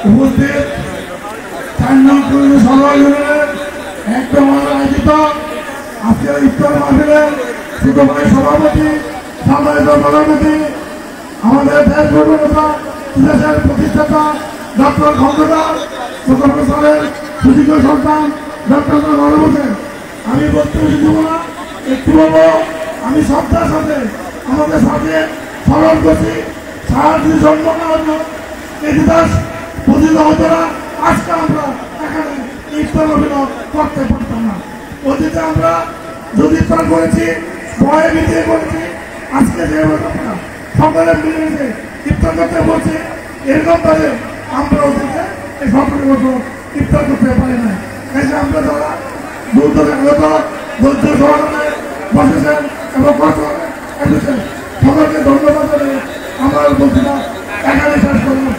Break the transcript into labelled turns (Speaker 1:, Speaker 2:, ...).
Speaker 1: উপস্থিত 4 নং সভায় একদম আয়োজিত আজকের ইফতার মাহফিলের ছোট ভাই সভাপতি সম্মানিত প্রধানমন্ত্রী আমাদের দেশ গর্বনেতা দেশের প্রতিষ্ঠাতা ডক্টর খন্দকার প্রফেসরের সুযোগ্য সন্তান ডক্টর নরেন্দ্র হোসেন। আমি বক্তব্য দিব না, একটু বলবো আমি শ্রদ্ধার সাথে আমাদের সাথে স্মরণ করছি সারাদিন জন্মগ্রহণ ইতিহাস পতিত হতো না। আজকে আমরা এখানে ইফতার অভিনয় করতে পারতাম না। অতীতে আমরা যদি ইফতার করেছি ভয়ে বিজয় করেছি, আজকে যে সকলে মিলে ইফতার করতে বলছি এরকম ভাবে আমরা অতীতে এই 17 বছর ইফতার করতে পারি না। এসে আমরা যারা দূর থেকে আগত ধৈর্য সহকারে বসেছেন এবং কষ্ট এসেছেন সকলকে ধন্যবাদ জানিয়ে আমার বক্তৃতা এখানে শেষ করলাম।